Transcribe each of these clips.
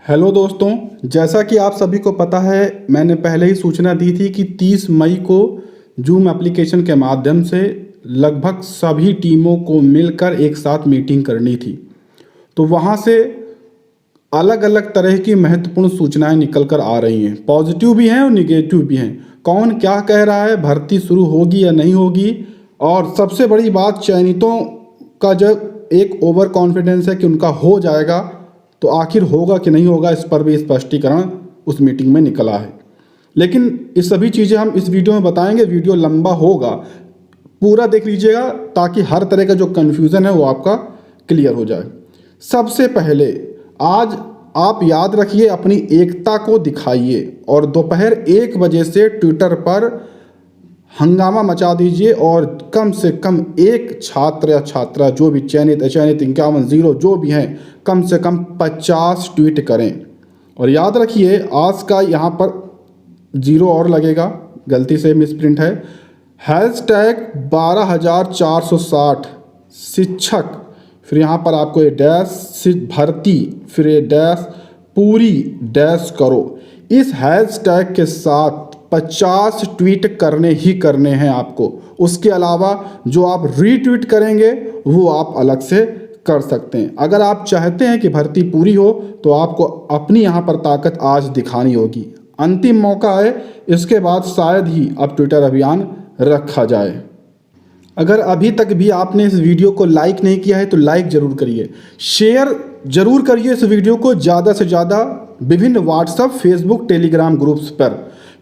Hello दोस्तों, जैसा कि आप सभी को पता है, मैंने पहले ही सूचना दी थी कि 30 मई को जूम एप्लीकेशन के माध्यम से लगभग सभी टीमों को मिलकर एक साथ मीटिंग करनी थी। तो वहाँ से अलग अलग तरह की महत्वपूर्ण सूचनाएं निकल कर आ रही हैं। पॉजिटिव भी हैं और निगेटिव भी हैं। कौन क्या कह रहा है, भर्ती शुरू होगी या नहीं होगी, और सबसे बड़ी बात, चयनितों का जब एक ओवर कॉन्फिडेंस है कि उनका हो जाएगा, तो आखिर होगा कि नहीं होगा, इस पर भी स्पष्टीकरण उस मीटिंग में निकला है। लेकिन ये सभी चीज़ें हम इस वीडियो में बताएंगे। वीडियो लंबा होगा, पूरा देख लीजिएगा ताकि हर तरह का जो कन्फ्यूज़न है वो आपका क्लियर हो जाए। सबसे पहले आज आप याद रखिए, अपनी एकता को दिखाइए और दोपहर 1 बजे से ट्विटर पर हंगामा मचा दीजिए और कम से कम एक छात्र या छात्रा, जो भी चयनित अचयनित 51 0 जो भी हैं, कम से कम 50 ट्वीट करें। और याद रखिए, आज का यहाँ पर 0 और लगेगा, गलती से मिसप्रिंट है। हैशटैग 12,460 शिक्षक, फिर यहाँ पर आपको ये डैश भर्ती, फिर ये डैश पूरी डैश करो। इस हैशटैग के साथ 50 ट्वीट करने ही करने हैं आपको। उसके अलावा जो आप रीट्वीट करेंगे वो आप अलग से कर सकते हैं। अगर आप चाहते हैं कि भर्ती पूरी हो तो आपको अपनी यहाँ पर ताकत आज दिखानी होगी। अंतिम मौका है, इसके बाद शायद ही अब ट्विटर अभियान रखा जाए। अगर अभी तक भी आपने इस वीडियो को लाइक नहीं किया है तो लाइक ज़रूर करिए, शेयर ज़रूर करिए इस वीडियो को ज़्यादा से ज़्यादा विभिन्न व्हाट्सएप, फेसबुक, टेलीग्राम ग्रुप्स पर,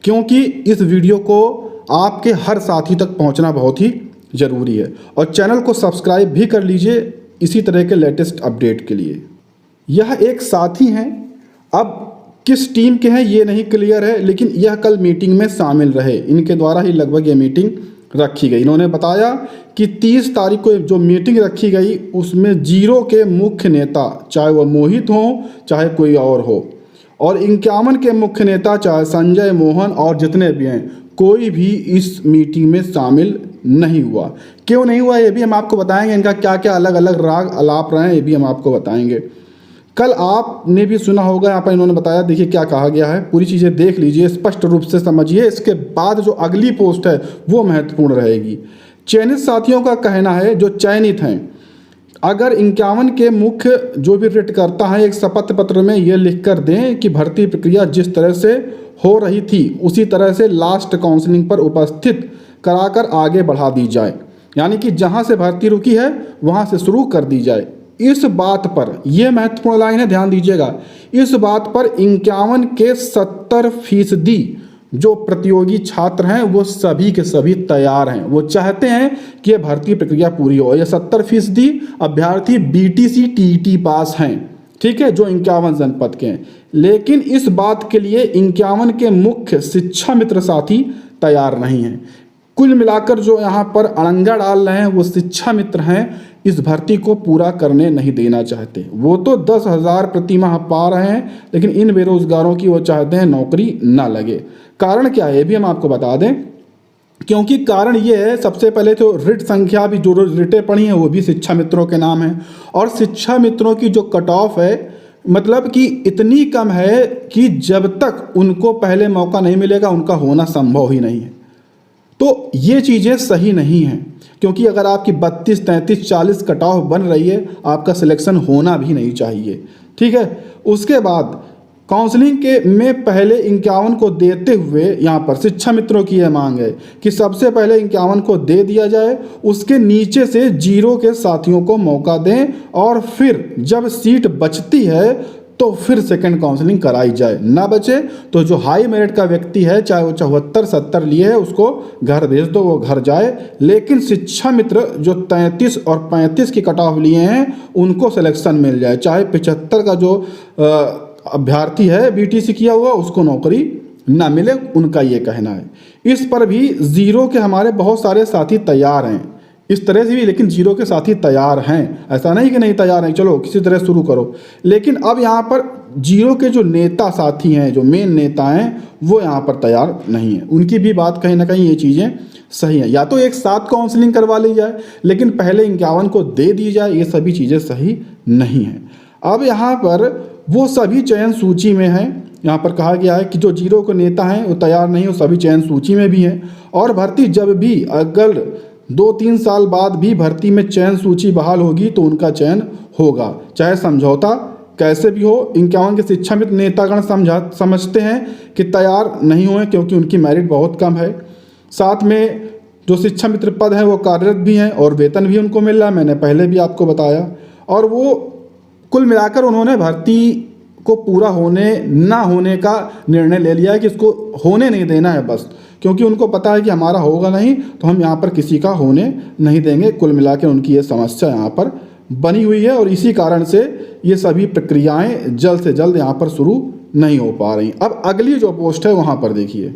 क्योंकि इस वीडियो को आपके हर साथी तक पहुंचना बहुत ही ज़रूरी है। और चैनल को सब्सक्राइब भी कर लीजिए इसी तरह के लेटेस्ट अपडेट के लिए। यह एक साथी हैं, अब किस टीम के हैं ये नहीं क्लियर है, लेकिन यह कल मीटिंग में शामिल रहे। इनके द्वारा ही लगभग ये मीटिंग रखी गई। इन्होंने बताया कि 30 तारीख को जो मीटिंग रखी गई उसमें 0 के मुख्य नेता, चाहे वह मोहित हों चाहे कोई और हो, और 51 के मुख्य नेता चाहे संजय, मोहन और जितने भी हैं, कोई भी इस मीटिंग में शामिल नहीं हुआ। क्यों नहीं हुआ ये भी हम आपको बताएंगे। इनका क्या क्या अलग अलग राग अलाप रहे हैं ये भी हम आपको बताएंगे। कल आपने भी सुना होगा, यहाँ पर इन्होंने बताया, देखिए क्या कहा गया है, पूरी चीज़ें देख लीजिए, स्पष्ट रूप से समझिए। इसके बाद जो अगली पोस्ट है वो महत्वपूर्ण रहेगी। चयनित साथियों का कहना है, जो चयनित हैं, अगर 51 के मुख्य जो भी रिट करता है, एक शपथ पत्र में ये लिख कर दें कि भर्ती प्रक्रिया जिस तरह से हो रही थी उसी तरह से लास्ट काउंसलिंग पर उपस्थित कराकर आगे बढ़ा दी जाए, यानी कि जहां से भर्ती रुकी है वहां से शुरू कर दी जाए। इस बात पर, यह महत्वपूर्ण लाइन है, ध्यान दीजिएगा, इस बात पर 51 के 70% जो प्रतियोगी छात्र हैं वो सभी के सभी तैयार हैं। वो चाहते हैं कि यह भर्ती प्रक्रिया पूरी हो। यह 70% अभ्यर्थी बीटीसी टीईटी पास हैं, ठीक है, जो 51 जनपद के हैं। लेकिन इस बात के लिए 51 के मुख्य शिक्षा मित्र साथी तैयार नहीं हैं। कुल मिलाकर जो यहाँ पर अड़ंगा डाल रहे हैं वो शिक्षा मित्र हैं, इस भर्ती को पूरा करने नहीं देना चाहते। वो तो 10,000 प्रति माह पा रहे हैं, लेकिन इन बेरोजगारों की वो चाहते हैं नौकरी ना लगे। कारण क्या है ये भी हम आपको बता दें, क्योंकि कारण ये है, सबसे पहले तो रिट संख्या भी, जो रिटें पड़ी हैं वो भी शिक्षा मित्रों के नाम है, और शिक्षा मित्रों की जो कट ऑफ है, मतलब कि इतनी कम है कि जब तक उनको पहले मौका नहीं मिलेगा उनका होना संभव ही नहीं है। तो ये चीज़ें सही नहीं हैं, क्योंकि अगर आपकी 32, 33, 40 कट ऑफ बन रही है, आपका सिलेक्शन होना भी नहीं चाहिए, ठीक है। उसके बाद काउंसलिंग के में पहले 51 को देते हुए यहाँ पर शिक्षा मित्रों की यह मांग है कि सबसे पहले 51 को दे दिया जाए, उसके नीचे से 0 के साथियों को मौका दें, और फिर जब सीट बचती है तो फिर सेकंड काउंसलिंग कराई जाए। ना बचे तो जो हाई मेरिट का व्यक्ति है, चाहे वो 74, 70 लिए है, उसको घर भेज दो, वो घर जाए। लेकिन शिक्षा मित्र जो 33 और 35 की कट ऑफ लिए हैं उनको सिलेक्शन मिल जाए, चाहे 75 का जो अभ्यर्थी है बीटीसी किया हुआ उसको नौकरी ना मिले, उनका ये कहना है। इस पर भी 0 के हमारे बहुत सारे साथी तैयार हैं, इस तरह से भी, लेकिन 0 के साथी तैयार हैं, ऐसा नहीं कि नहीं तैयार हैं, चलो किसी तरह शुरू करो। लेकिन अब यहाँ पर 0 के जो नेता साथी हैं, जो मेन नेता हैं, वो यहाँ पर तैयार नहीं है। उनकी भी बात कहीं ना कहीं ये चीज़ें सही हैं, या तो एक साथ काउंसलिंग करवा ली जाए लेकिन पहले 51 को दे दी जाए, ये सभी चीज़ें सही नहीं हैं। अब यहाँ पर वो सभी चयन सूची में हैं। यहाँ पर कहा गया है कि जो जीरो के नेता हैं वो तैयार नहीं, वो सभी चयन सूची में भी हैं। और भर्ती जब भी अगर 2-3 साल बाद भी भर्ती में चयन सूची बहाल होगी तो उनका चयन होगा, चाहे समझौता कैसे भी हो। 51 के शिक्षा मित्र नेतागण समझते हैं कि तैयार नहीं हुए क्योंकि उनकी मेरिट बहुत कम है। साथ में जो शिक्षा मित्र पद हैं वो कार्यरत भी हैं और वेतन भी उनको मिल रहा है, मैंने पहले भी आपको बताया। और वो कुल मिलाकर उन्होंने भर्ती को पूरा होने ना होने का निर्णय ले लिया है कि इसको होने नहीं देना है बस, क्योंकि उनको पता है कि हमारा होगा नहीं तो हम यहाँ पर किसी का होने नहीं देंगे। कुल मिलाकर उनकी ये समस्या यहाँ पर बनी हुई है और इसी कारण से ये सभी प्रक्रियाएं जल्द से जल्द यहाँ पर शुरू नहीं हो पा रही। अब अगली जो पोस्ट है वहाँ पर देखिए,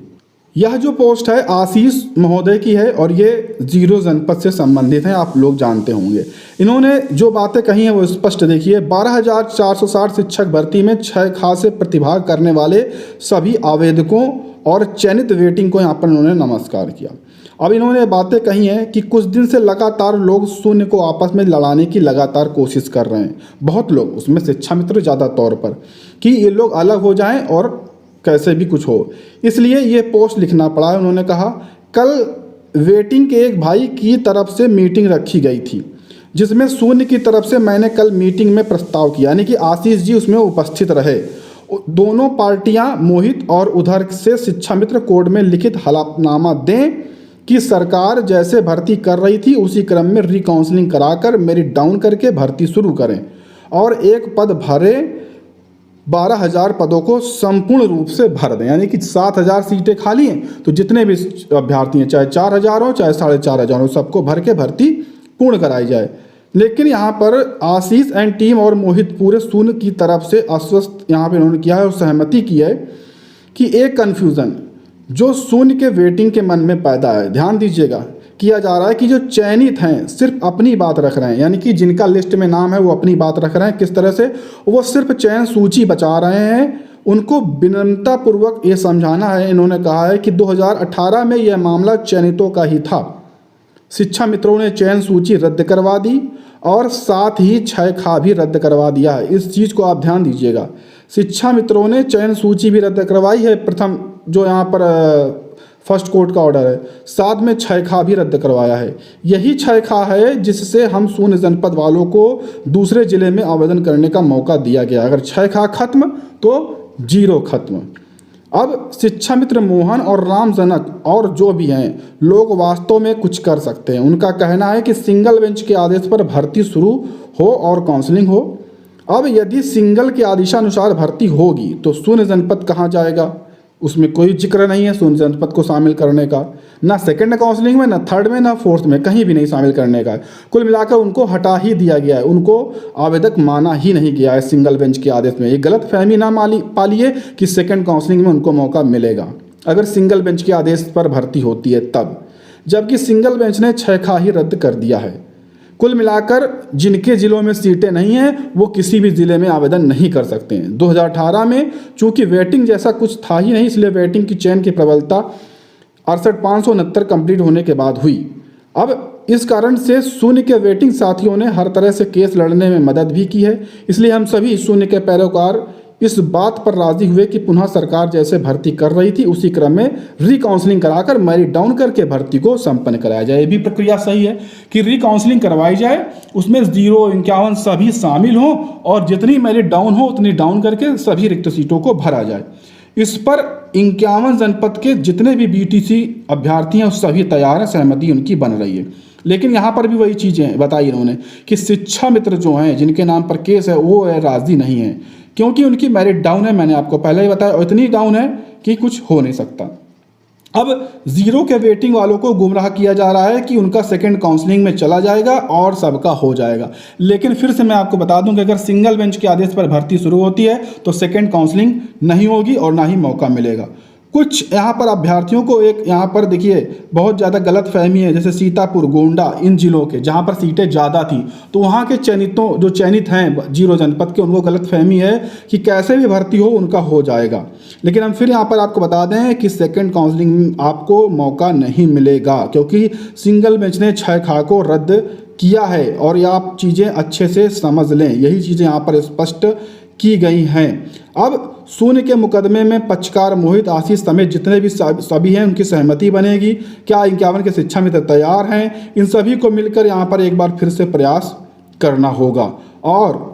यह जो पोस्ट है आशीष महोदय की है और ये जीरो जनपद से संबंधित हैं, आप लोग जानते होंगे। इन्होंने जो बातें कही हैं वो स्पष्ट देखिए। 12,460 शिक्षक भर्ती में 6 खासे प्रतिभाग करने वाले सभी आवेदकों और चयनित वेटिंग को यहाँ पर इन्होंने नमस्कार किया। अब इन्होंने बातें कही हैं कि कुछ दिन से लगातार लोग शून्य को आपस में लड़ाने की लगातार कोशिश कर रहे हैं, बहुत लोग, उसमें शिक्षा मित्र ज़्यादा तौर पर, कि ये लोग अलग हो जाएं और कैसे भी कुछ हो, इसलिए ये पोस्ट लिखना पड़ा है। उन्होंने कहा कल वेटिंग के एक भाई की तरफ से मीटिंग रखी गई थी जिसमें शून्य की तरफ से मैंने कल मीटिंग में प्रस्ताव किया, यानी कि आशीष जी उसमें उपस्थित रहे। दोनों पार्टियां मोहित और उधर से शिक्षा मित्र कोर्ट में लिखित हलफनामा दें कि सरकार जैसे भर्ती कर रही थी उसी क्रम में रिकाउंसलिंग कराकर मेरिट डाउन करके भर्ती शुरू करें और एक पद भरे 12,000 पदों को संपूर्ण रूप से भर दें, यानी कि 7,000 सीटें खाली हैं तो जितने भी अभ्यर्थी हैं, चाहे 4,000 हो चाहे 4,500 हो, सबको भर के भर्ती पूर्ण कराई जाए। लेकिन यहाँ पर आशीष एंड टीम और मोहित पूरे शून्य की तरफ से आश्वस्त यहाँ पे इन्होंने किया है और सहमति की है कि एक कन्फ्यूज़न जो शून्य के वेटिंग के मन में पैदा है, ध्यान दीजिएगा, किया जा रहा है कि जो चयनित हैं सिर्फ अपनी बात रख रहे हैं, यानी कि जिनका लिस्ट में नाम है वो अपनी बात रख रहे हैं। किस तरह से? वो सिर्फ चयन सूची बचा रहे हैं। उनको विनम्रतापूर्वक ये समझाना है, इन्होंने कहा है कि 2018 में यह मामला चयनितों का ही था। शिक्षा मित्रों ने चयन सूची रद्द करवा दी और साथ ही 6 खा भी रद्द करवा दिया है। इस चीज़ को आप ध्यान दीजिएगा, शिक्षा मित्रों ने चयन सूची भी रद्द करवाई है, प्रथम जो यहाँ पर फर्स्ट कोर्ट का ऑर्डर है, साथ में 6 खा भी रद्द करवाया है। यही 6 खा है जिससे हम शून्य जनपद वालों को दूसरे जिले में आवेदन करने का मौका दिया गया। अगर 6 खा खत्म तो जीरो खत्म। अब शिक्षा मित्र मोहन और राम जनक और जो भी हैं लोग वास्तव में कुछ कर सकते हैं। उनका कहना है कि सिंगल बेंच के आदेश पर भर्ती शुरू हो और काउंसलिंग हो। अब यदि सिंगल के आदेशानुसार भर्ती होगी तो शून्य जनपद कहाँ जाएगा? उसमें कोई जिक्र नहीं है शून्य जनपद को शामिल करने का, ना सेकंड काउंसलिंग में, ना थर्ड में, ना फोर्थ में, कहीं भी नहीं शामिल करने का। कुल मिलाकर उनको हटा ही दिया गया है, उनको आवेदक माना ही नहीं गया है सिंगल बेंच के आदेश में। ये गलत फहमी ना पालिए कि सेकंड काउंसलिंग में उनको मौका मिलेगा अगर सिंगल बेंच के आदेश पर भर्ती होती है तब, जबकि सिंगल बेंच ने 6 खा ही रद्द कर दिया है। कुल मिलाकर जिनके ज़िलों में सीटें नहीं हैं वो किसी भी ज़िले में आवेदन नहीं कर सकते हैं। 2018 में चूंकि वेटिंग जैसा कुछ था ही नहीं, इसलिए वेटिंग की चयन की प्रबलता 68,569 कंप्लीट होने के बाद हुई। अब इस कारण से शून्य के वेटिंग साथियों ने हर तरह से केस लड़ने में मदद भी की है। इसलिए हम सभी शून्य के पैरोकार इस बात पर राजी हुए कि पुनः सरकार जैसे भर्ती कर रही थी उसी क्रम में रिकाउंसलिंग कराकर मेरिट डाउन करके भर्ती को संपन्न कराया जाए। ये भी प्रक्रिया सही है कि रिकाउंसलिंग करवाई जाए, उसमें 0, 51 सभी शामिल हों और जितनी मेरिट डाउन हो उतनी डाउन करके सभी रिक्त सीटों को भरा जाए। इस पर 51 जनपद के जितने भी BTC अभ्यर्थी हैं सभी तैयार हैं, सहमति उनकी बन रही है। लेकिन यहाँ पर भी वही चीज़ें बताई इन्होंने कि शिक्षा मित्र जो हैं जिनके नाम पर केस है वो राजी नहीं है क्योंकि उनकी मेरिट डाउन है। मैंने आपको पहले ही बताया, इतनी डाउन है कि कुछ हो नहीं सकता। अब 0 के वेटिंग वालों को गुमराह किया जा रहा है कि उनका सेकंड काउंसलिंग में चला जाएगा और सबका हो जाएगा। लेकिन फिर से मैं आपको बता दूं कि अगर सिंगल बेंच के आदेश पर भर्ती शुरू होती है तो सेकंड काउंसलिंग नहीं होगी और ना ही मौका मिलेगा। कुछ यहाँ पर अभ्यर्थियों को एक यहाँ पर देखिए बहुत ज़्यादा गलत फहमी है, जैसे सीतापुर, गोंडा, इन जिलों के जहाँ पर सीटें ज़्यादा थी तो वहाँ के चयनितों जो चयनित हैं 0 जनपद के उनको गलत फहमी है कि कैसे भी भर्ती हो उनका हो जाएगा। लेकिन हम फिर यहाँ पर आपको बता दें कि सेकंड काउंसलिंग में आपको मौका नहीं मिलेगा क्योंकि सिंगल बेंच ने 6 खा को रद्द किया है और ये आप चीज़ें अच्छे से समझ लें। यही चीज़ें यहाँ पर स्पष्ट की गई हैं। अब शून्य के मुकदमे में पक्षकार मोहित, आशीष समेत जितने भी सभी हैं उनकी सहमति बनेगी। क्या 51 के शिक्षा मित्र तैयार हैं? इन सभी को मिलकर यहाँ पर एक बार फिर से प्रयास करना होगा। और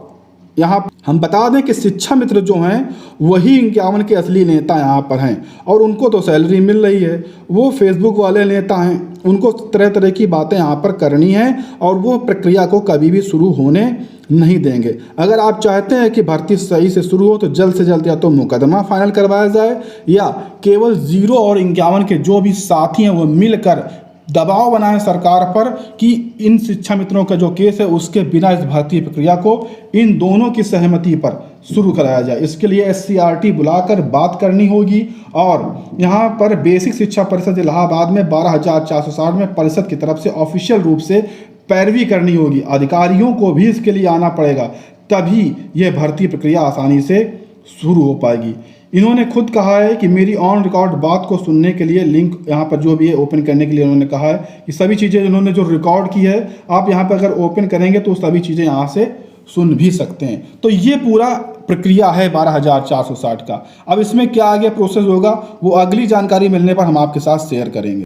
यहाँ हम बता दें कि शिक्षा मित्र जो हैं वही 51 के असली नेता यहाँ पर हैं, और उनको तो सैलरी मिल रही है। वो फेसबुक वाले नेता हैं, उनको तरह तरह की बातें यहाँ पर करनी हैं और वो प्रक्रिया को कभी भी शुरू होने नहीं देंगे। अगर आप चाहते हैं कि भर्ती सही से शुरू हो तो जल्द से जल्द या तो मुकदमा फाइनल करवाया जाए या केवल 0 और 51 के जो भी साथी हैं वो मिलकर दबाव बनाएं सरकार पर कि इन शिक्षा मित्रों का जो केस है उसके बिना इस भर्ती प्रक्रिया को इन दोनों की सहमति पर शुरू कराया जाए। इसके लिए SCRT बुलाकर बात करनी होगी और यहाँ पर बेसिक शिक्षा परिषद इलाहाबाद में 12,460 में परिषद की तरफ से ऑफिशियल रूप से पैरवी करनी होगी। अधिकारियों को भी इसके लिए आना पड़ेगा, तभी यह भर्ती प्रक्रिया आसानी से शुरू हो पाएगी। इन्होंने खुद कहा है कि मेरी ऑन रिकॉर्ड बात को सुनने के लिए लिंक यहाँ पर जो भी है ओपन करने के लिए उन्होंने कहा है कि सभी चीज़ें इन्होंने जो रिकॉर्ड की है आप यहाँ पर अगर ओपन करेंगे तो सभी चीज़ें यहाँ से सुन भी सकते हैं। तो ये पूरा प्रक्रिया है 12,460 का। अब इसमें क्या आगे प्रोसेस होगा वो अगली जानकारी मिलने पर हम आपके साथ शेयर करेंगे।